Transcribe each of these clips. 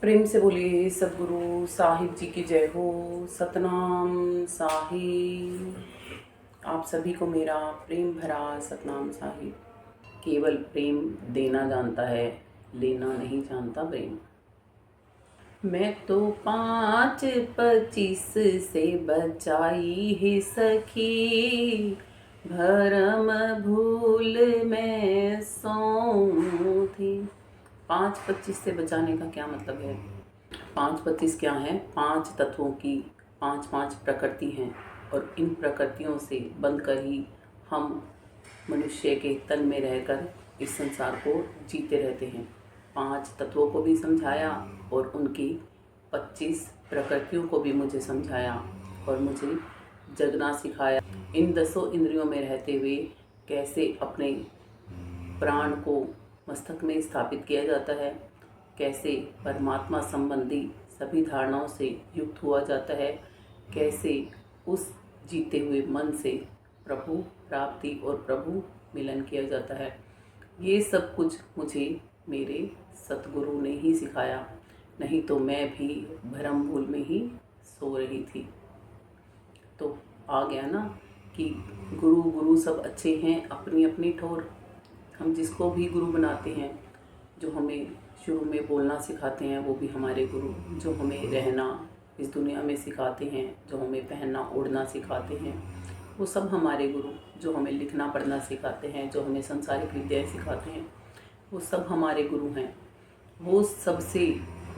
प्रेम से बोलिए सदगुरु साहिब जी की जय हो। सतनाम साहिब। आप सभी को मेरा प्रेम भरा सतनाम साहिब। केवल प्रेम देना जानता है, लेना नहीं जानता प्रेम। मैं तो 5-25 से बचाई ही सखी, भरम भूल में सौं थी। 5-25 से बचाने का क्या मतलब है? 5-25 क्या है? 5 तत्वों की 5-5 प्रकृति हैं और इन प्रकृतियों से बनकर ही हम मनुष्य के तन में रहकर इस संसार को जीते रहते हैं। 5 तत्वों को भी समझाया और उनकी 25 प्रकृतियों को भी मुझे समझाया और मुझे जगना सिखाया। इन 10 इंद्रियों में रहते हुए कैसे अपने प्राण को मस्तक में स्थापित किया जाता है, कैसे परमात्मा संबंधी सभी धारणाओं से युक्त हुआ जाता है, कैसे उस जीते हुए मन से प्रभु प्राप्ति और प्रभु मिलन किया जाता है। ये सब कुछ मुझे मेरे सतगुरु ने ही सिखाया, नहीं तो मैं भी भ्रम भूल में ही सो रही थी। तो आ गया ना कि गुरु गुरु सब अच्छे हैं, अपनी अपनी ठोर। हम जिसको भी गुरु बनाते हैं, जो हमें शुरू में बोलना सिखाते हैं वो भी हमारे गुरु, जो हमें रहना इस दुनिया में सिखाते हैं, जो हमें पहनना ओढ़ना सिखाते हैं वो सब हमारे गुरु, जो हमें लिखना पढ़ना सिखाते हैं, जो हमें संसारिक विद्याएं सिखाते हैं वो सब हमारे गुरु हैं। वो सबसे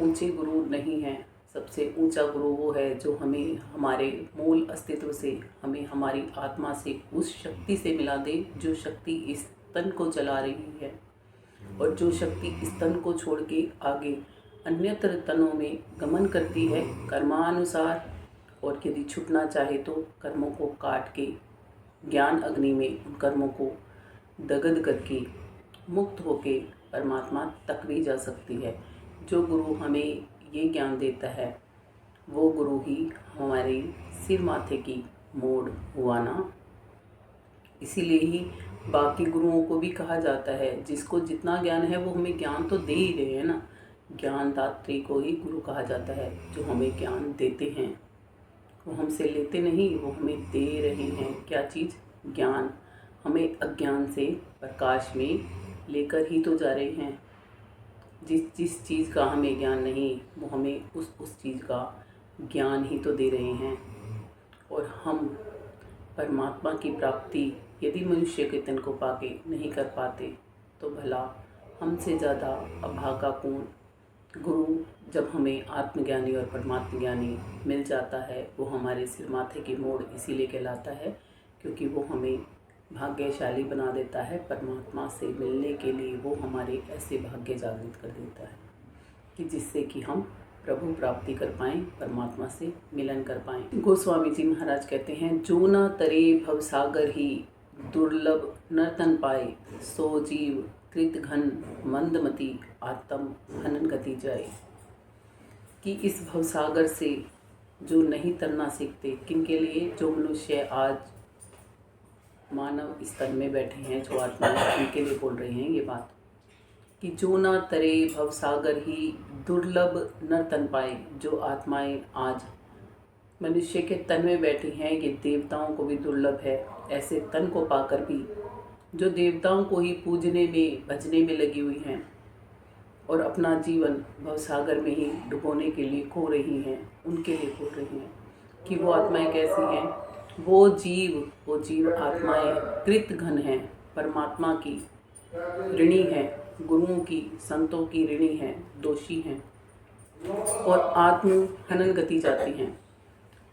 ऊंचे गुरु नहीं हैं। सबसे ऊंचा गुरु वो है जो हमें हमारे मूल अस्तित्व से, हमें हमारी आत्मा से, उस शक्ति से मिला दे जो शक्ति इस तन को चला रही है और जो शक्ति इस तन को छोड़ के आगे अन्यत्र तनों में गमन करती है कर्मानुसार, और यदि छुटना चाहे तो कर्मों को काट के ज्ञान अग्नि में उन कर्मों को दग्ध करके मुक्त होके परमात्मा तक भी जा सकती है। जो गुरु हमें ये ज्ञान देता है वो गुरु ही हमारे सिर माथे की मोड़ हुआ ना। इसीलिए ही बाकी गुरुओं को भी कहा जाता है, जिसको जितना ज्ञान है वो हमें ज्ञान तो दे ही रहे हैं ना। ज्ञानदात्री को ही गुरु कहा जाता है, जो हमें ज्ञान देते हैं। वो हमसे लेते नहीं, वो हमें दे रहे हैं। क्या चीज़? ज्ञान। हमें अज्ञान से प्रकाश में लेकर ही तो जा रहे हैं। जिस चीज़ का हमें ज्ञान नहीं वो हमें उस चीज़ का ज्ञान ही तो दे रहे हैं। और हम परमात्मा की प्राप्ति यदि मनुष्य के तन को पाके नहीं कर पाते तो भला हमसे ज़्यादा अभागा कौन। गुरु जब हमें आत्मज्ञानी और परमात्म ज्ञानी मिल जाता है वो हमारे सिर माथे की मोड़ इसीलिए कहलाता है क्योंकि वो हमें भाग्यशाली बना देता है। परमात्मा से मिलने के लिए वो हमारे ऐसे भाग्य जागृत कर देता है कि जिससे कि हम प्रभु प्राप्ति कर पाएँ, परमात्मा से मिलन कर पाएँ। गोस्वामी जी महाराज कहते हैं, जो न तरे भवसागर ही दुर्लभ नर्तन पाए, सो जीव कृत घन मंदमती आत्म हनन गति जाए। कि इस भवसागर से जो नहीं तरना सीखते, किनके लिए? जो मनुष्य आज मानव स्तर में बैठे हैं, जो आत्मा उनके लिए बोल रहे हैं ये बात कि जो ना तरे भवसागर ही दुर्लभ नर तन पाए। जो आत्माएं आज मनुष्य के तन में बैठी हैं ये देवताओं को भी दुर्लभ है। ऐसे तन को पाकर भी जो देवताओं को ही पूजने में भजने में लगी हुई हैं और अपना जीवन भवसागर में ही डुबोने के लिए खो रही हैं, उनके लिए बोल रही हैं कि वो आत्माएं कैसी हैं। वो जीव आत्माएं कृत घन हैं, परमात्मा की ऋणी हैं, गुरुओं की संतों की ऋणी हैं, दोषी हैं और आत्म हनन गति जाती हैं।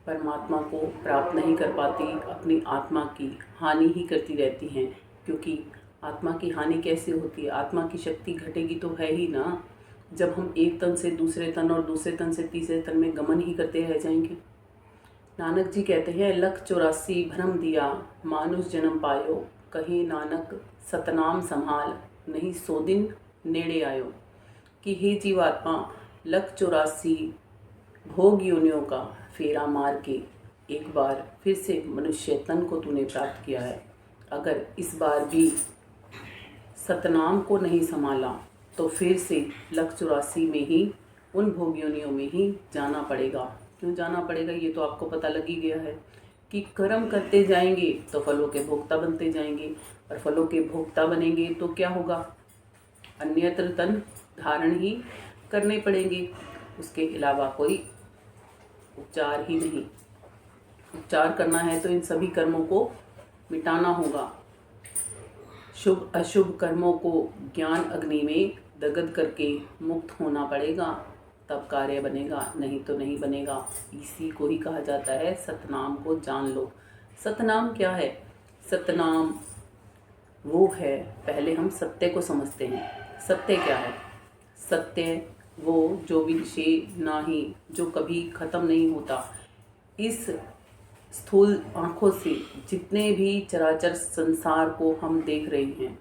परमात्मा को प्राप्त नहीं कर पाती, अपनी आत्मा की हानि ही करती रहती हैं। क्योंकि आत्मा की हानि कैसे होती है? आत्मा की शक्ति घटेगी तो है ही ना, जब हम एक तन से दूसरे तन और दूसरे तन से तीसरे तन में गमन ही करते रह जाएंगे। नानक जी कहते हैं, 184 भ्रम दिया मानुष जन्म पायो, कहे नानक सतनाम संभाल, नहीं सो दिन नेड़े आयो। कि हे जीवात्मा, 184 भोग योनियों का फेरा मार के एक बार फिर से मनुष्य तन को तूने प्राप्त किया है। अगर इस बार भी सतनाम को नहीं संभाला तो फिर से 184 में ही उन भोग योनियों में ही जाना पड़ेगा। क्यों जाना पड़ेगा ये तो आपको पता लग ही गया है कि कर्म करते जाएंगे तो फलों के भोक्ता बनते जाएंगे, और फलों के भोक्ता बनेंगे तो क्या होगा, अन्यत्र तन धारण ही करने पड़ेंगे, उसके अलावा कोई उपचार ही नहीं। उपचार करना है तो इन सभी कर्मों को मिटाना होगा। शुभ अशुभ कर्मों को ज्ञान अग्नि में दग्ध करके मुक्त होना पड़ेगा, तब कार्य बनेगा, नहीं तो नहीं बनेगा। इसी को ही कहा जाता है सतनाम को जान लो। सतनाम क्या है? सतनाम वो है, पहले हम सत्य को समझते हैं। सत्य क्या है? सत्य वो जो विषय नाही, जो कभी खत्म नहीं होता। इस स्थूल आँखों से जितने भी चराचर संसार को हम देख रहे हैं,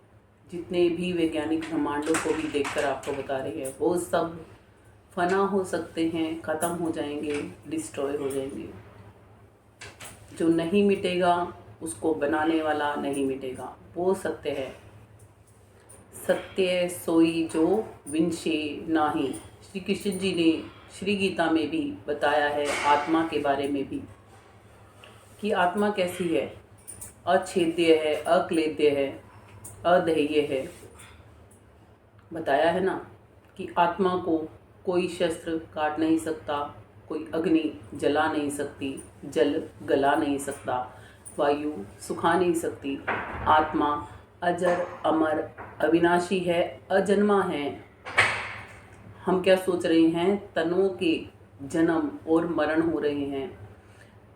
जितने भी वैज्ञानिक ब्रह्मांडों को भी देखकर आपको बता रहे हैं, वो सब फना हो सकते हैं, ख़त्म हो जाएंगे, डिस्ट्रॉय हो जाएंगे। जो नहीं मिटेगा उसको बनाने वाला नहीं मिटेगा, वो सत्य है। सत्य सोई जो विनशे नाही। श्री कृष्ण जी ने श्री गीता में भी बताया है आत्मा के बारे में भी, कि आत्मा कैसी है, अछेद्य है, अक्लेद्य है, अदेह्य है। बताया है ना कि आत्मा को कोई शस्त्र काट नहीं सकता, कोई अग्नि जला नहीं सकती, जल गला नहीं सकता, वायु सुखा नहीं सकती। आत्मा अजर अमर अविनाशी है, अजन्मा है। हम क्या सोच रहे हैं, तनों के जन्म और मरण हो रहे हैं।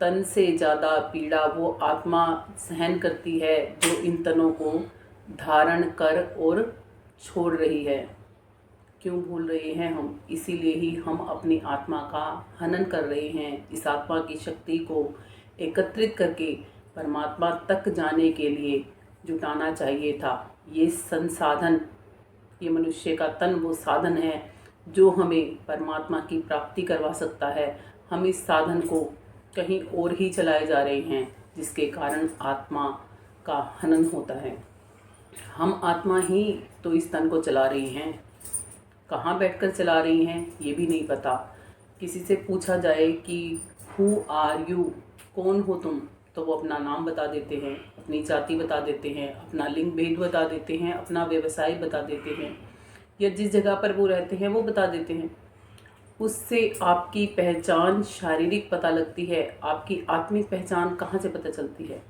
तन से ज़्यादा पीड़ा वो आत्मा सहन करती है जो इन तनों को धारण कर और छोड़ रही है। क्यों भूल रहे हैं हम? इसीलिए ही हम अपनी आत्मा का हनन कर रहे हैं। इस आत्मा की शक्ति को एकत्रित करके परमात्मा तक जाने के लिए जुटाना चाहिए था। ये संसाधन, ये मनुष्य का तन वो साधन है जो हमें परमात्मा की प्राप्ति करवा सकता है। हम इस साधन को कहीं और ही चलाए जा रहे हैं, जिसके कारण आत्मा का हनन होता है। हम आत्मा ही तो इस तन को चला रही हैं, कहाँ बैठकर चला रही हैं ये भी नहीं पता। किसी से पूछा जाए कि हु आर यू, कौन हो तुम, तो वो अपना नाम बता देते हैं, अपनी जाति बता देते हैं, अपना लिंग भेद बता देते हैं, अपना व्यवसाय बता देते हैं, या जिस जगह पर वो रहते हैं वो बता देते हैं। उससे आपकी पहचान शारीरिक पता लगती है, आपकी आत्मिक पहचान कहाँ से पता चलती है?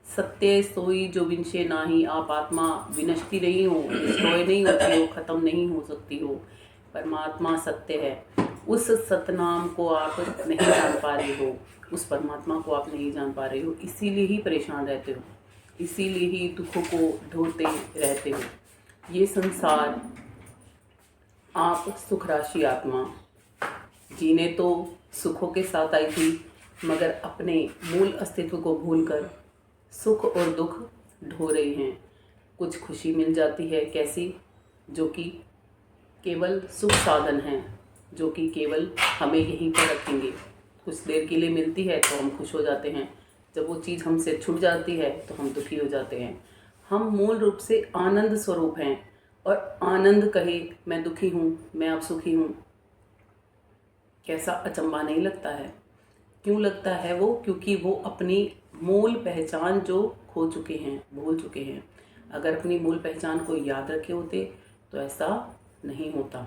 सत्य सोई जो विनशे नाही। आप आत्मा विनष्टि नहीं हो, डिस्ट्रॉय नहीं होती हो, ख़त्म नहीं हो सकती हो। परमात्मा सत्य है। उस सतनाम को आप नहीं जान पा रहे हो, उस परमात्मा को आप नहीं जान पा रहे हो, इसीलिए ही परेशान रहते हो, इसीलिए ही दुखों को ढोते रहते हो। ये संसार, आप सुख राशि आत्मा, जीने तो सुखों के साथ आई थी, मगर अपने मूल अस्तित्व को भूलकर सुख और दुख ढो रहे हैं। कुछ खुशी मिल जाती है, कैसी? जो कि केवल सुख साधन है, जो कि केवल हमें यहीं पर रखेंगे। कुछ देर के लिए मिलती है तो हम खुश हो जाते हैं, जब वो चीज़ हमसे छूट जाती है तो हम दुखी हो जाते हैं। हम मूल रूप से आनंद स्वरूप हैं, और आनंद कहे मैं दुखी हूँ, मैं अब सुखी हूँ, कैसा अचंभा नहीं लगता है? क्यों लगता है वो? क्योंकि वो अपनी मूल पहचान जो खो चुके हैं, भूल चुके हैं। अगर अपनी मूल पहचान को याद रखे होते तो ऐसा नहीं होता।